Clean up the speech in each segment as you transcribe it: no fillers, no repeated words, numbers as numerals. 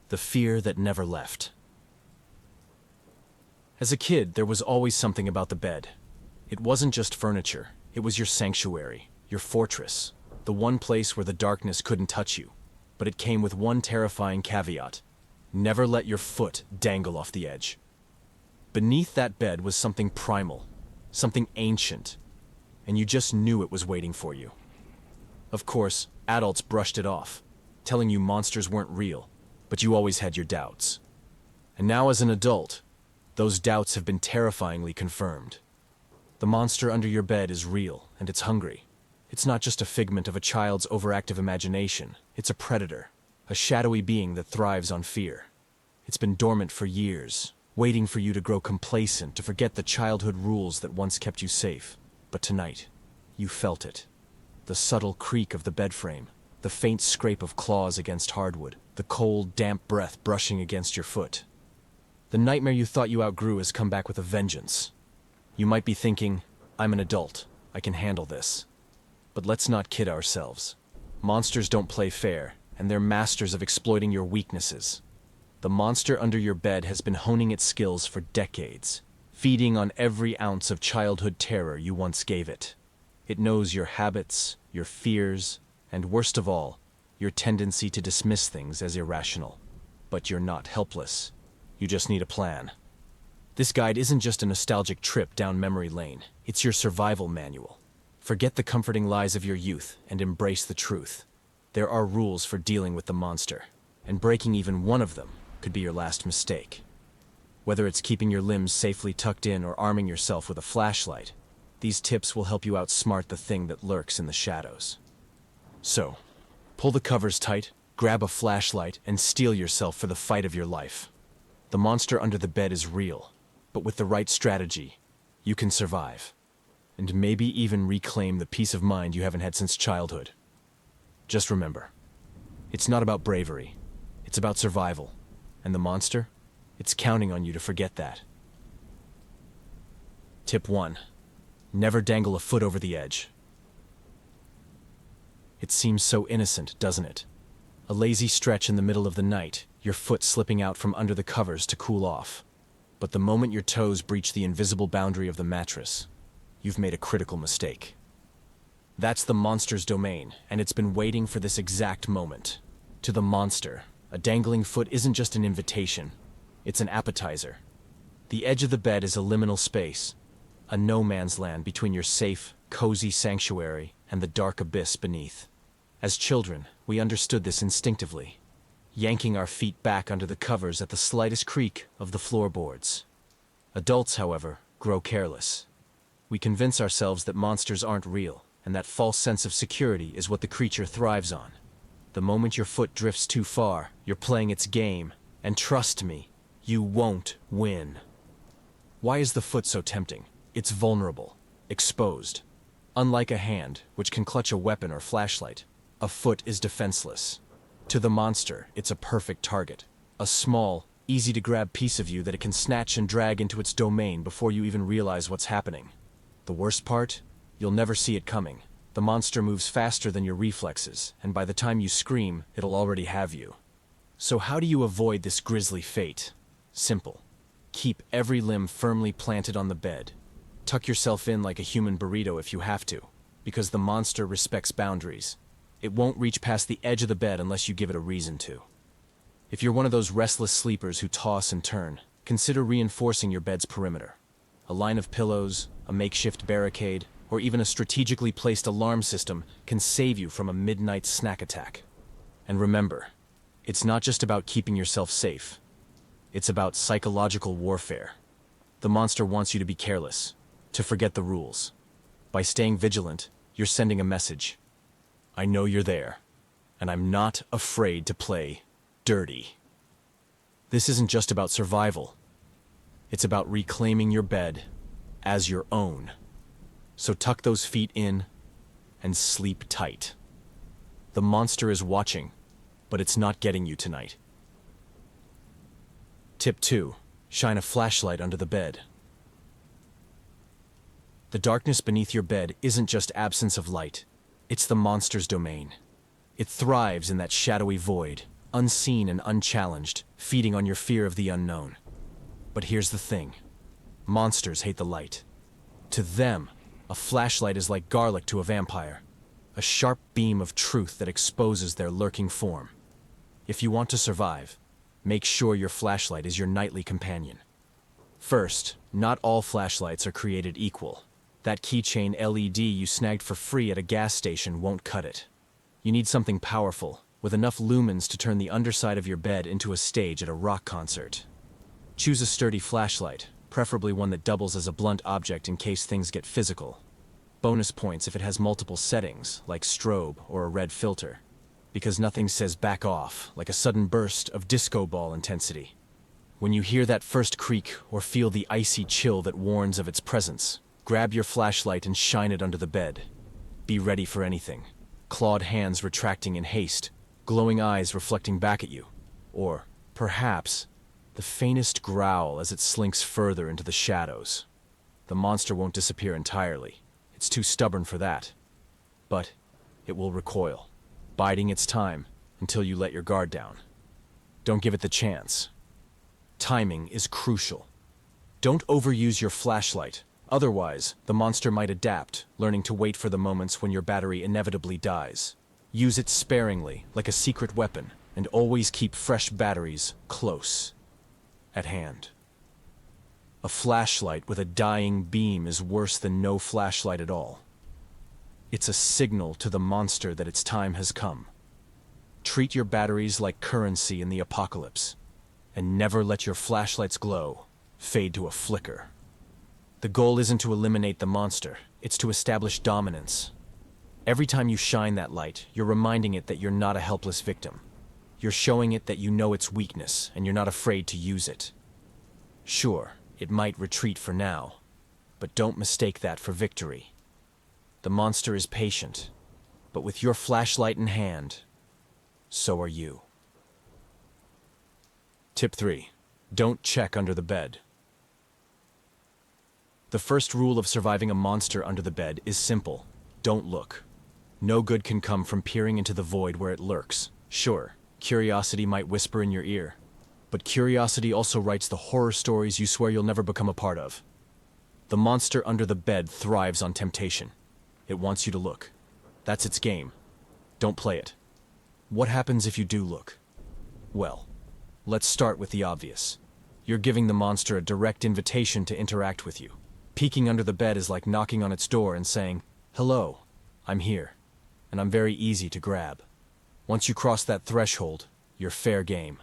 the fear that never left. As a kid, there was always something about the bed. It wasn't just furniture, it was your sanctuary, your fortress, the one place where the darkness couldn't touch you. But it came with one terrifying caveat: never let your foot dangle off the edge. Beneath that bed was something primal, something ancient, and you just knew it was waiting for you. Of course, adults brushed it off, telling you monsters weren't real, but you always had your doubts. And now as an adult, those doubts have been terrifyingly confirmed. The monster under your bed is real, and it's hungry. It's not just a figment of a child's overactive imagination. It's a predator, a shadowy being that thrives on fear. It's been dormant for years, waiting for you to grow complacent, to forget the childhood rules that once kept you safe. But tonight, you felt it. The subtle creak of the bed frame, the faint scrape of claws against hardwood, the cold, damp breath brushing against your foot. The nightmare you thought you outgrew has come back with a vengeance. You might be thinking, I'm an adult, I can handle this. But let's not kid ourselves. Monsters don't play fair, and they're masters of exploiting your weaknesses. The monster under your bed has been honing its skills for decades, feeding on every ounce of childhood terror you once gave it. It knows your habits, your fears, and worst of all, your tendency to dismiss things as irrational. But you're not helpless. You just need a plan. This guide isn't just a nostalgic trip down memory lane, it's your survival manual. Forget the comforting lies of your youth and embrace the truth. There are rules for dealing with the monster, and breaking even one of them could be your last mistake. Whether it's keeping your limbs safely tucked in or arming yourself with a flashlight, these tips will help you outsmart the thing that lurks in the shadows. So, pull the covers tight, grab a flashlight, and steel yourself for the fight of your life. The monster under the bed is real, but with the right strategy, you can survive. And maybe even reclaim the peace of mind you haven't had since childhood. Just remember, it's not about bravery, it's about survival. And the monster? It's counting on you to forget that. Tip 1. Never dangle a foot over the edge. It seems so innocent, doesn't it? A lazy stretch in the middle of the night, your foot slipping out from under the covers to cool off. But the moment your toes breach the invisible boundary of the mattress, you've made a critical mistake. That's the monster's domain, and it's been waiting for this exact moment. To the monster, a dangling foot isn't just an invitation, it's an appetizer. The edge of the bed is a liminal space, a no-man's land between your safe, cozy sanctuary and the dark abyss beneath. As children, we understood this instinctively, yanking our feet back under the covers at the slightest creak of the floorboards. Adults, however, grow careless. We convince ourselves that monsters aren't real, and that false sense of security is what the creature thrives on. The moment your foot drifts too far, you're playing its game, and trust me, you won't win. Why is the foot so tempting? It's vulnerable, exposed. Unlike a hand, which can clutch a weapon or flashlight, a foot is defenseless. To the monster, it's a perfect target. A small, easy-to-grab piece of you that it can snatch and drag into its domain before you even realize what's happening. The worst part? You'll never see it coming. The monster moves faster than your reflexes, and by the time you scream, it'll already have you. So how do you avoid this grisly fate? Simple. Keep every limb firmly planted on the bed. Tuck yourself in like a human burrito if you have to, because the monster respects boundaries. It won't reach past the edge of the bed unless you give it a reason to. If you're one of those restless sleepers who toss and turn, consider reinforcing your bed's perimeter. A line of pillows, a makeshift barricade, or even a strategically placed alarm system can save you from a midnight snack attack. And remember, it's not just about keeping yourself safe. It's about psychological warfare. The monster wants you to be careless, to forget the rules. By staying vigilant, you're sending a message. I know you're there, and I'm not afraid to play dirty. This isn't just about survival. It's about reclaiming your bed as your own. So tuck those feet in and sleep tight. The monster is watching, but it's not getting you tonight. Tip 2. Shine a flashlight under the bed. The darkness beneath your bed isn't just absence of light. It's the monster's domain. It thrives in that shadowy void, unseen and unchallenged, feeding on your fear of the unknown. But here's the thing. Monsters hate the light. To them, a flashlight is like garlic to a vampire, a sharp beam of truth that exposes their lurking form. If you want to survive, make sure your flashlight is your nightly companion. First, not all flashlights are created equal. That keychain LED you snagged for free at a gas station won't cut it. You need something powerful, with enough lumens to turn the underside of your bed into a stage at a rock concert. Choose a sturdy flashlight, preferably one that doubles as a blunt object in case things get physical. Bonus points if it has multiple settings, like strobe or a red filter, because nothing says back off like a sudden burst of disco ball intensity. When you hear that first creak or feel the icy chill that warns of its presence, grab your flashlight and shine it under the bed. Be ready for anything. Clawed hands retracting in haste, glowing eyes reflecting back at you, or, perhaps, the faintest growl as it slinks further into the shadows. The monster won't disappear entirely. It's too stubborn for that. But it will recoil, biding its time until you let your guard down. Don't give it the chance. Timing is crucial. Don't overuse your flashlight. Otherwise, the monster might adapt, learning to wait for the moments when your battery inevitably dies. Use it sparingly, like a secret weapon, and always keep fresh batteries close at hand. A flashlight with a dying beam is worse than no flashlight at all. It's a signal to the monster that its time has come. Treat your batteries like currency in the apocalypse, and never let your flashlight's glow fade to a flicker. The goal isn't to eliminate the monster, it's to establish dominance. Every time you shine that light, you're reminding it that you're not a helpless victim. You're showing it that you know its weakness, and you're not afraid to use it. Sure, it might retreat for now, but don't mistake that for victory. The monster is patient, but with your flashlight in hand, so are you. Tip 3. Don't check under the bed. The first rule of surviving a monster under the bed is simple. Don't look. No good can come from peering into the void where it lurks. Sure, curiosity might whisper in your ear, but curiosity also writes the horror stories you swear you'll never become a part of. The monster under the bed thrives on temptation. It wants you to look. That's its game. Don't play it. What happens if you do look? Well, let's start with the obvious. You're giving the monster a direct invitation to interact with you. Peeking under the bed is like knocking on its door and saying, "Hello, I'm here, and I'm very easy to grab." Once you cross that threshold, you're fair game.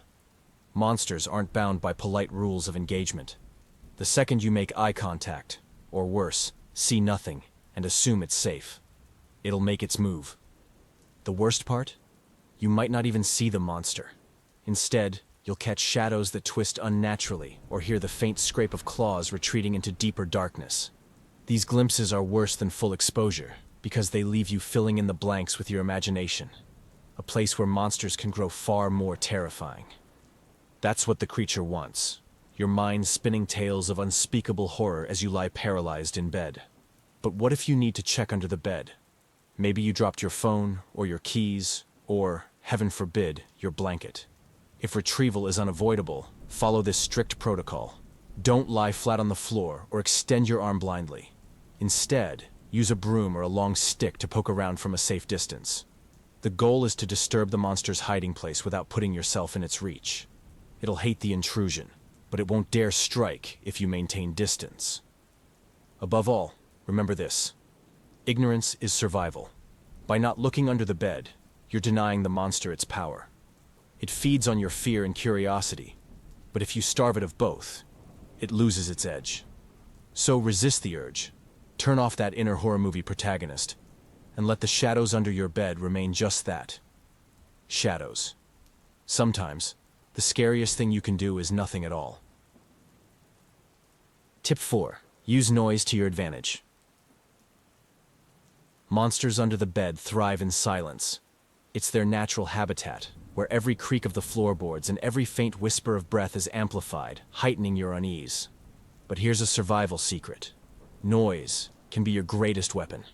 Monsters aren't bound by polite rules of engagement. The second you make eye contact, or worse, see nothing, and assume it's safe, it'll make its move. The worst part? You might not even see the monster. Instead, you'll catch shadows that twist unnaturally, or hear the faint scrape of claws retreating into deeper darkness. These glimpses are worse than full exposure, because they leave you filling in the blanks with your imagination, a place where monsters can grow far more terrifying. That's what the creature wants, your mind spinning tales of unspeakable horror as you lie paralyzed in bed. But what if you need to check under the bed? Maybe you dropped your phone, or your keys, or, heaven forbid, your blanket. If retrieval is unavoidable, follow this strict protocol. Don't lie flat on the floor or extend your arm blindly. Instead, use a broom or a long stick to poke around from a safe distance. The goal is to disturb the monster's hiding place without putting yourself in its reach. It'll hate the intrusion, but it won't dare strike if you maintain distance. Above all, remember this. Ignorance is survival. By not looking under the bed, you're denying the monster its power. It feeds on your fear and curiosity, but if you starve it of both, it loses its edge. So resist the urge, turn off that inner horror movie protagonist, and let the shadows under your bed remain just that. Shadows. Sometimes, the scariest thing you can do is nothing at all. Tip 4. Use noise to your advantage. Monsters under the bed thrive in silence. It's their natural habitat, where every creak of the floorboards and every faint whisper of breath is amplified, heightening your unease. But here's a survival secret. Noise can be your greatest weapon.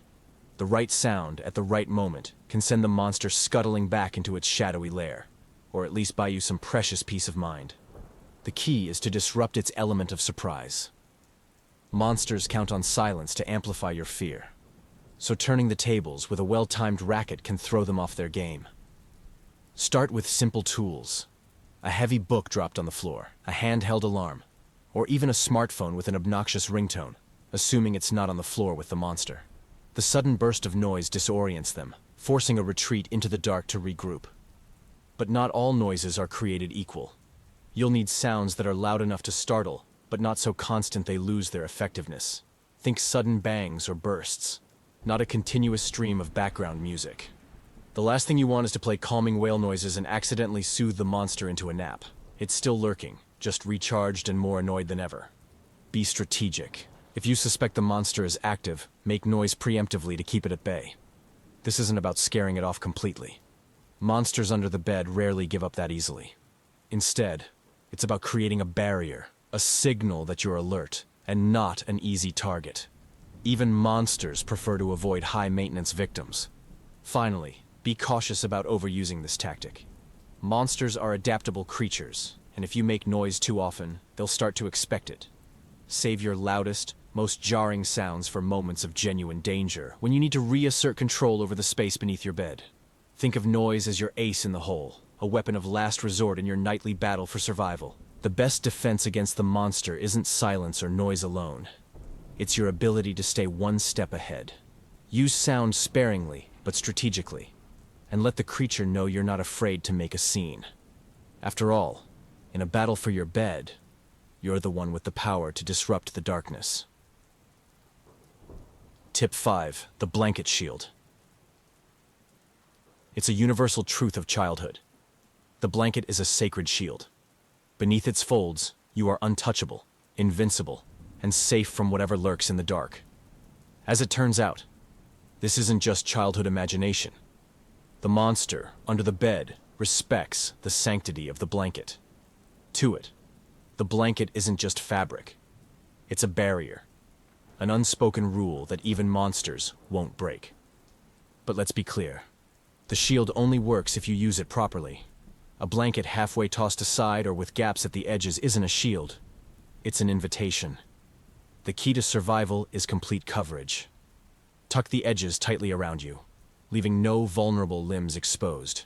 The right sound at the right moment can send the monster scuttling back into its shadowy lair. or at least buy you some precious peace of mind. The key is to disrupt its element of surprise. Monsters count on silence to amplify your fear, so turning the tables with a well-timed racket can throw them off their game. Start with simple tools. A heavy book dropped on the floor, a handheld alarm, or even a smartphone with an obnoxious ringtone, assuming it's not on the floor with the monster. The sudden burst of noise disorients them, forcing a retreat into the dark to regroup. But not all noises are created equal. You'll need sounds that are loud enough to startle, but not so constant they lose their effectiveness. Think sudden bangs or bursts, not a continuous stream of background music. The last thing you want is to play calming whale noises and accidentally soothe the monster into a nap. It's still lurking, just recharged and more annoyed than ever. Be strategic. If you suspect the monster is active, make noise preemptively to keep it at bay. This isn't about scaring it off completely. Monsters under the bed rarely give up that easily. Instead, it's about creating a barrier, a signal that you're alert, and not an easy target. Even monsters prefer to avoid high-maintenance victims. Finally, be cautious about overusing this tactic. Monsters are adaptable creatures, and if you make noise too often, they'll start to expect it. Save your loudest, most jarring sounds for moments of genuine danger, when you need to reassert control over the space beneath your bed. Think of noise as your ace in the hole, a weapon of last resort in your nightly battle for survival. The best defense against the monster isn't silence or noise alone. It's your ability to stay one step ahead. Use sound sparingly, but strategically, and let the creature know you're not afraid to make a scene. After all, in a battle for your bed, you're the one with the power to disrupt the darkness. Tip 5. The blanket shield. It's a universal truth of childhood. The blanket is a sacred shield. Beneath its folds, you are untouchable, invincible, and safe from whatever lurks in the dark. As it turns out, this isn't just childhood imagination. The monster, under the bed, respects the sanctity of the blanket. To it, the blanket isn't just fabric. It's a barrier, an unspoken rule that even monsters won't break. But let's be clear. The shield only works if you use it properly. A blanket halfway tossed aside or with gaps at the edges isn't a shield. It's an invitation. The key to survival is complete coverage. Tuck the edges tightly around you, leaving no vulnerable limbs exposed.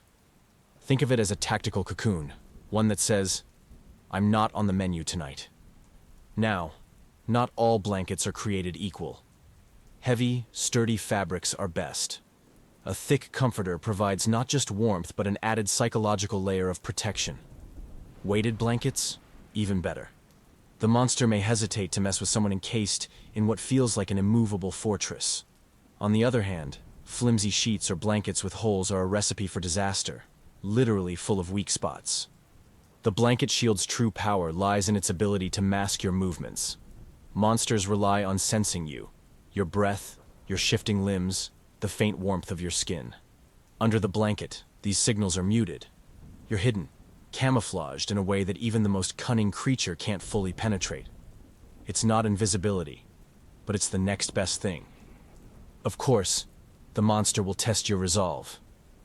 Think of it as a tactical cocoon, one that says, "I'm not on the menu tonight." Now, not all blankets are created equal. Heavy, sturdy fabrics are best. A thick comforter provides not just warmth but an added psychological layer of protection. Weighted blankets? Even better. The monster may hesitate to mess with someone encased in what feels like an immovable fortress. On the other hand, flimsy sheets or blankets with holes are a recipe for disaster, literally full of weak spots. The blanket shield's true power lies in its ability to mask your movements. Monsters rely on sensing you, your breath, your shifting limbs, the faint warmth of your skin. Under the blanket, these signals are muted. You're hidden, camouflaged in a way that even the most cunning creature can't fully penetrate. It's not invisibility, but it's the next best thing. Of course, the monster will test your resolve.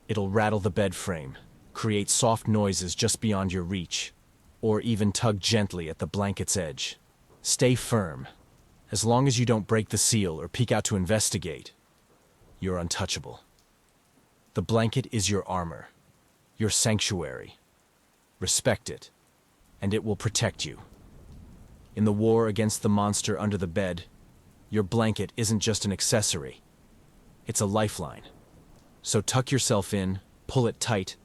It'll rattle the bed frame, create soft noises just beyond your reach, or even tug gently at the blanket's edge. Stay firm. As long as you don't break the seal or peek out to investigate, you're untouchable. The blanket is your armor, your sanctuary. Respect it, and it will protect you. In the war against the monster under the bed, your blanket isn't just an accessory. It's a lifeline. So tuck yourself in, pull it tight,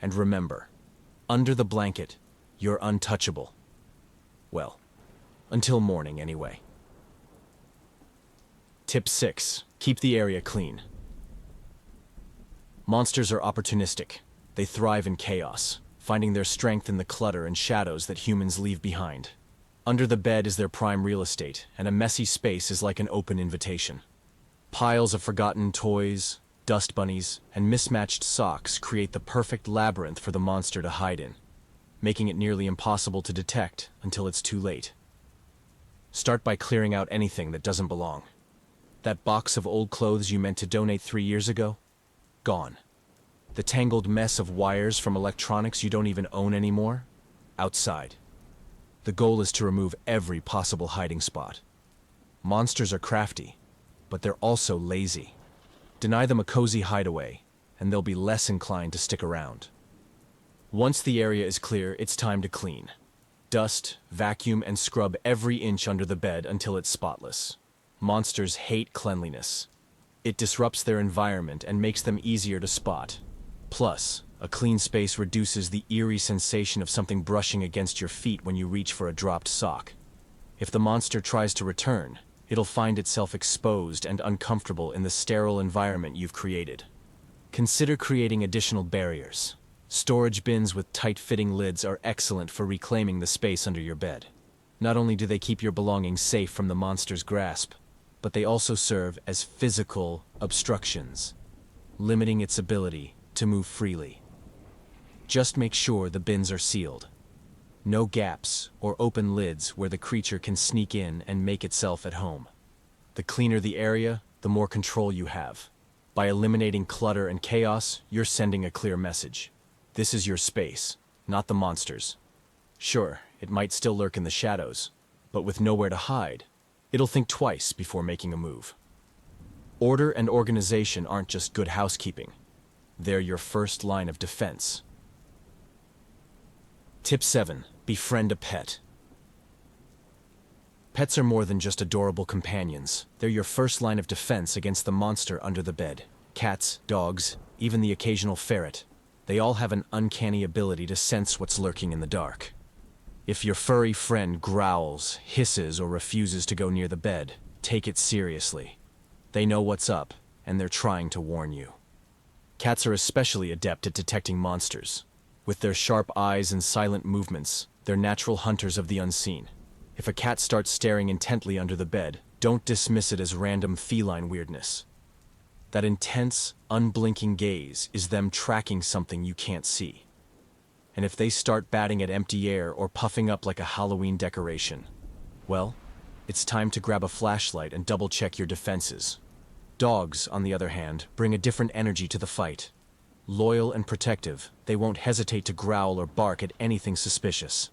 and remember, under the blanket, you're untouchable. Well, until morning anyway. Tip 6. Keep the area clean. Monsters are opportunistic. They thrive in chaos, finding their strength in the clutter and shadows that humans leave behind. Under the bed is their prime real estate, and a messy space is like an open invitation. Piles of forgotten toys, dust bunnies, and mismatched socks create the perfect labyrinth for the monster to hide in, making it nearly impossible to detect until it's too late. Start by clearing out anything that doesn't belong. That box of old clothes you meant to donate 3 years ago? Gone. The tangled mess of wires from electronics you don't even own anymore? Outside. The goal is to remove every possible hiding spot. Monsters are crafty, but they're also lazy. Deny them a cozy hideaway, and they'll be less inclined to stick around. Once the area is clear, it's time to clean. Dust, vacuum, and scrub every inch under the bed until it's spotless. Monsters hate cleanliness. It disrupts their environment and makes them easier to spot. Plus, a clean space reduces the eerie sensation of something brushing against your feet when you reach for a dropped sock. If the monster tries to return, it'll find itself exposed and uncomfortable in the sterile environment you've created. Consider creating additional barriers. Storage bins with tight-fitting lids are excellent for reclaiming the space under your bed. Not only do they keep your belongings safe from the monster's grasp, but they also serve as physical obstructions, limiting its ability to move freely. Just make sure the bins are sealed. No gaps or open lids where the creature can sneak in and make itself at home. The cleaner the area, the more control you have. By eliminating clutter and chaos, you're sending a clear message. This is your space, not the monster's. Sure, it might still lurk in the shadows, but with nowhere to hide, it'll think twice before making a move. Order and organization aren't just good housekeeping. They're your first line of defense. Tip 7. Befriend a pet. Pets are more than just adorable companions. They're your first line of defense against the monster under the bed. Cats, dogs, even the occasional ferret. They all have an uncanny ability to sense what's lurking in the dark. If your furry friend growls, hisses, or refuses to go near the bed, take it seriously. They know what's up, and they're trying to warn you. Cats are especially adept at detecting monsters. With their sharp eyes and silent movements, they're natural hunters of the unseen. If a cat starts staring intently under the bed, don't dismiss it as random feline weirdness. That intense, unblinking gaze is them tracking something you can't see. And if they start batting at empty air or puffing up like a Halloween decoration, well, it's time to grab a flashlight and double-check your defenses. Dogs, on the other hand, bring a different energy to the fight. Loyal and protective, they won't hesitate to growl or bark at anything suspicious.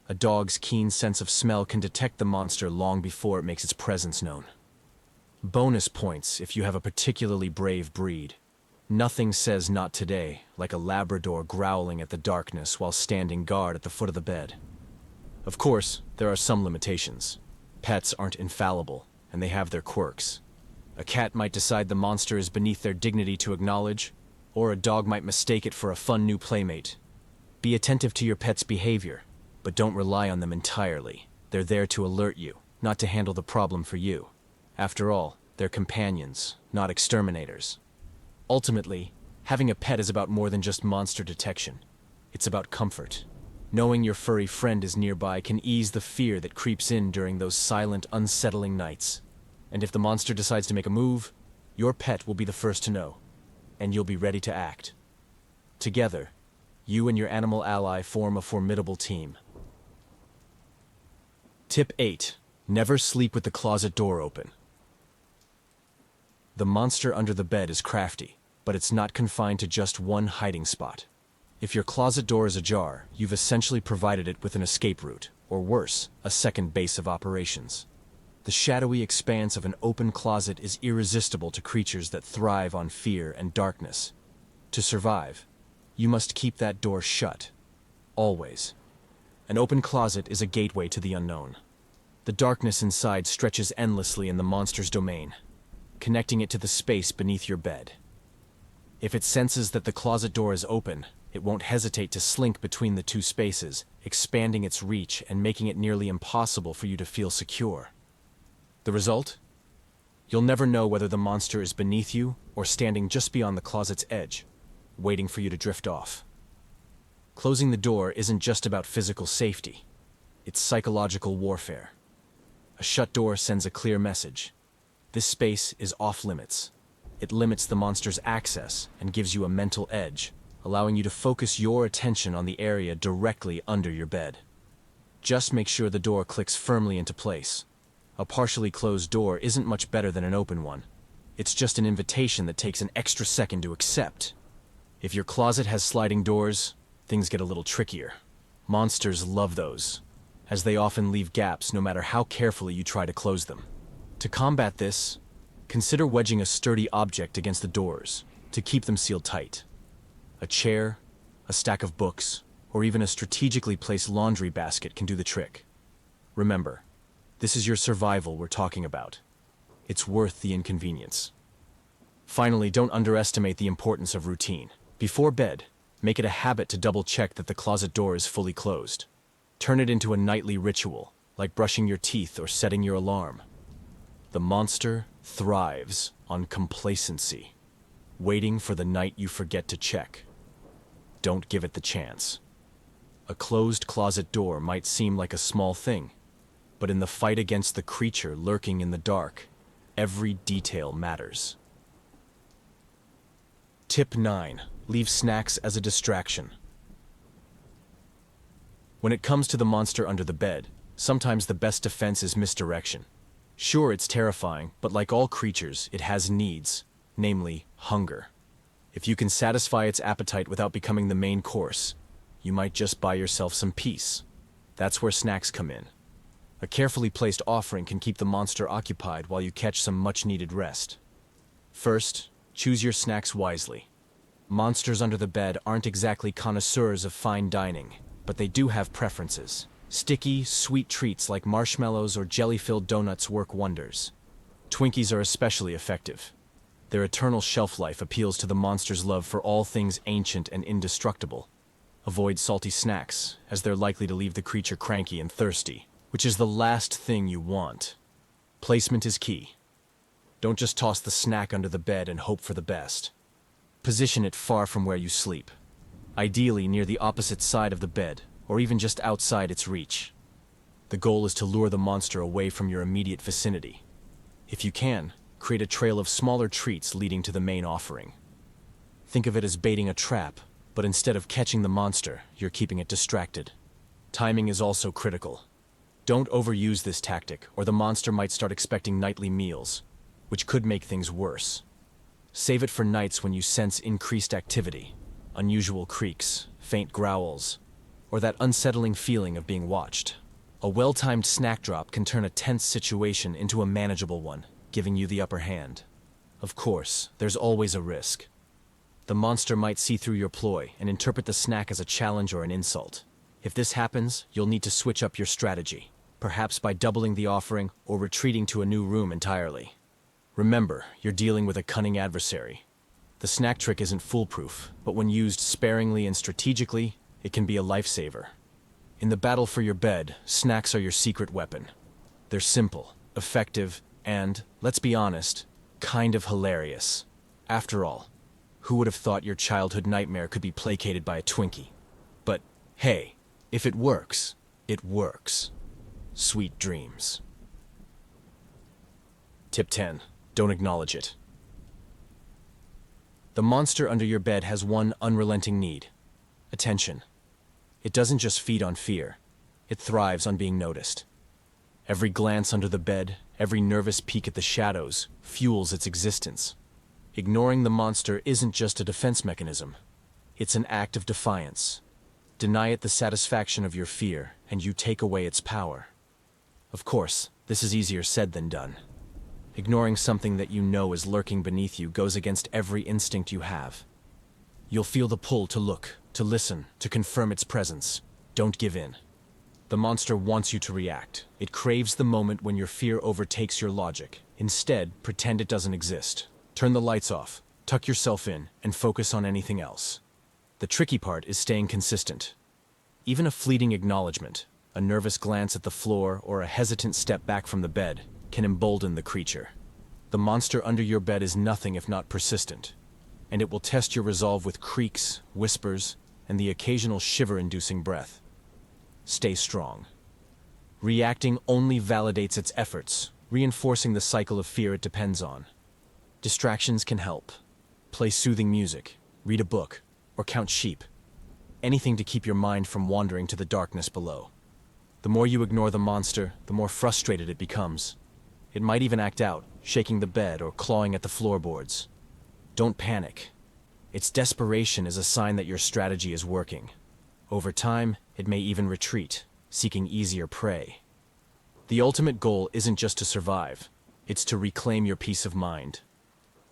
A dog's keen sense of smell can detect the monster long before it makes its presence known. Bonus points if you have a particularly brave breed. Nothing says not today, like a Labrador growling at the darkness while standing guard at the foot of the bed. Of course, there are some limitations. Pets aren't infallible, and they have their quirks. A cat might decide the monster is beneath their dignity to acknowledge, or a dog might mistake it for a fun new playmate. Be attentive to your pet's behavior, but don't rely on them entirely. They're there to alert you, not to handle the problem for you. After all, they're companions, not exterminators. Ultimately, having a pet is about more than just monster detection. It's about comfort. Knowing your furry friend is nearby can ease the fear that creeps in during those silent, unsettling nights. And if the monster decides to make a move, your pet will be the first to know, and you'll be ready to act. Together, you and your animal ally form a formidable team. Tip 8. Never sleep with the closet door open. The monster under the bed is crafty, but it's not confined to just one hiding spot. If your closet door is ajar, you've essentially provided it with an escape route, or worse, a second base of operations. The shadowy expanse of an open closet is irresistible to creatures that thrive on fear and darkness. To survive, you must keep that door shut. Always. An open closet is a gateway to the unknown. The darkness inside stretches endlessly in the monster's domain, connecting it to the space beneath your bed. If it senses that the closet door is open, it won't hesitate to slink between the two spaces, expanding its reach and making it nearly impossible for you to feel secure. The result? You'll never know whether the monster is beneath you or standing just beyond the closet's edge, waiting for you to drift off. Closing the door isn't just about physical safety. It's psychological warfare. A shut door sends a clear message. This space is off limits. It limits the monster's access and gives you a mental edge, allowing you to focus your attention on the area directly under your bed. Just make sure the door clicks firmly into place. A partially closed door isn't much better than an open one. It's just an invitation that takes an extra second to accept. If your closet has sliding doors, things get a little trickier. Monsters love those, as they often leave gaps no matter how carefully you try to close them. To combat this, consider wedging a sturdy object against the doors to keep them sealed tight. A chair, a stack of books, or even a strategically placed laundry basket can do the trick. Remember, this is your survival we're talking about. It's worth the inconvenience. Finally, don't underestimate the importance of routine. Before bed, make it a habit to double-check that the closet door is fully closed. Turn it into a nightly ritual, like brushing your teeth or setting your alarm. The monster thrives on complacency, waiting for the night you forget to check. Don't give it the chance. A closed closet door might seem like a small thing, but in the fight against the creature lurking in the dark, every detail matters. Tip 9. Leave snacks as a distraction. When it comes to the monster under the bed, sometimes the best defense is misdirection. Sure, it's terrifying, but like all creatures, it has needs, namely hunger. If you can satisfy its appetite without becoming the main course, you might just buy yourself some peace. That's where snacks come in. A carefully placed offering can keep the monster occupied while you catch some much-needed rest. First, choose your snacks wisely. Monsters under the bed aren't exactly connoisseurs of fine dining, but they do have preferences. Sticky, sweet treats like marshmallows or jelly-filled donuts work wonders. Twinkies are especially effective. Their eternal shelf life appeals to the monster's love for all things ancient and indestructible. Avoid salty snacks, as they're likely to leave the creature cranky and thirsty, which is the last thing you want. Placement is key. Don't just toss the snack under the bed and hope for the best. Position it far from where you sleep, ideally near the opposite side of the bed, or even just outside its reach. The goal is to lure the monster away from your immediate vicinity. If you can, create a trail of smaller treats leading to the main offering. Think of it as baiting a trap, but instead of catching the monster, you're keeping it distracted. Timing is also critical. Don't overuse this tactic, or the monster might start expecting nightly meals, which could make things worse. Save it for nights when you sense increased activity, unusual creaks, faint growls, or that unsettling feeling of being watched. A well-timed snack drop can turn a tense situation into a manageable one, giving you the upper hand. Of course, there's always a risk. The monster might see through your ploy and interpret the snack as a challenge or an insult. If this happens, you'll need to switch up your strategy, perhaps by doubling the offering or retreating to a new room entirely. Remember, you're dealing with a cunning adversary. The snack trick isn't foolproof, but when used sparingly and strategically, it can be a lifesaver. In the battle for your bed, snacks are your secret weapon. They're simple, effective, and, let's be honest, kind of hilarious. After all, who would have thought your childhood nightmare could be placated by a Twinkie? But, hey, if it works, it works. Sweet dreams. Tip 10. Don't acknowledge it. The monster under your bed has one unrelenting need: attention. It doesn't just feed on fear, it thrives on being noticed. Every glance under the bed, every nervous peek at the shadows, fuels its existence. Ignoring the monster isn't just a defense mechanism, it's an act of defiance. Deny it the satisfaction of your fear, and you take away its power. Of course, this is easier said than done. Ignoring something that you know is lurking beneath you goes against every instinct you have. You'll feel the pull to look, to listen, to confirm its presence. Don't give in. The monster wants you to react. It craves the moment when your fear overtakes your logic. Instead, pretend it doesn't exist. Turn the lights off, tuck yourself in, and focus on anything else. The tricky part is staying consistent. Even a fleeting acknowledgement, a nervous glance at the floor, or a hesitant step back from the bed, can embolden the creature. The monster under your bed is nothing if not persistent, and it will test your resolve with creaks, whispers, and the occasional shiver-inducing breath. Stay strong. Reacting only validates its efforts, reinforcing the cycle of fear it depends on. Distractions can help. Play soothing music, read a book, or count sheep. Anything to keep your mind from wandering to the darkness below. The more you ignore the monster, the more frustrated it becomes. It might even act out, shaking the bed or clawing at the floorboards. Don't panic. Its desperation is a sign that your strategy is working. Over time, it may even retreat, seeking easier prey. The ultimate goal isn't just to survive, it's to reclaim your peace of mind.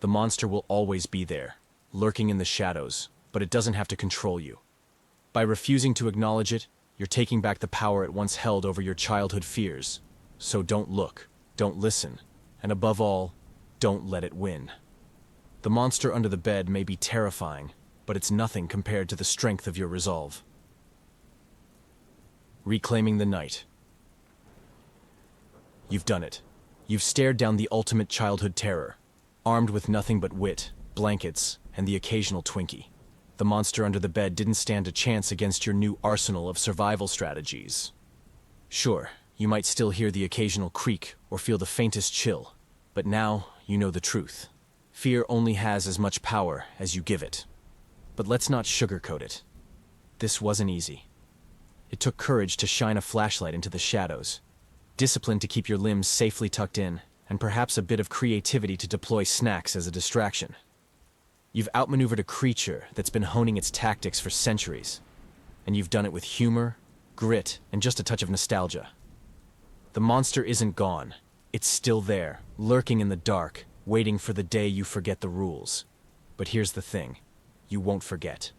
The monster will always be there, lurking in the shadows, but it doesn't have to control you. By refusing to acknowledge it, you're taking back the power it once held over your childhood fears. So don't look, don't listen, and above all, don't let it win. The monster under the bed may be terrifying, but it's nothing compared to the strength of your resolve. Reclaiming the night. You've done it. You've stared down the ultimate childhood terror, armed with nothing but wit, blankets, and the occasional Twinkie. The monster under the bed didn't stand a chance against your new arsenal of survival strategies. Sure, you might still hear the occasional creak or feel the faintest chill, but now you know the truth. Fear only has as much power as you give it. But let's not sugarcoat it. This wasn't easy. It took courage to shine a flashlight into the shadows, discipline to keep your limbs safely tucked in, and perhaps a bit of creativity to deploy snacks as a distraction. You've outmaneuvered a creature that's been honing its tactics for centuries, and you've done it with humor, grit, and just a touch of nostalgia. The monster isn't gone. It's still there, lurking in the dark, waiting for the day you forget the rules. But here's the thing. You won't forget.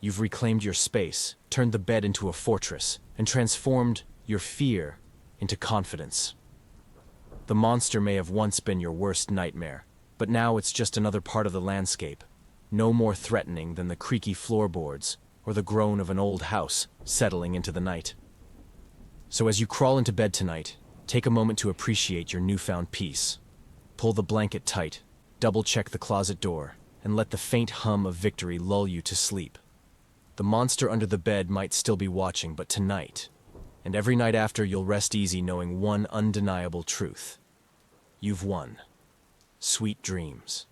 You've reclaimed your space, turned the bed into a fortress, and transformed your fear into confidence. The monster may have once been your worst nightmare, but now it's just another part of the landscape, no more threatening than the creaky floorboards or the groan of an old house settling into the night. So as you crawl into bed tonight, take a moment to appreciate your newfound peace. Pull the blanket tight, double-check the closet door, and let the faint hum of victory lull you to sleep. The monster under the bed might still be watching, but tonight, and every night after, you'll rest easy knowing one undeniable truth. You've won. Sweet dreams.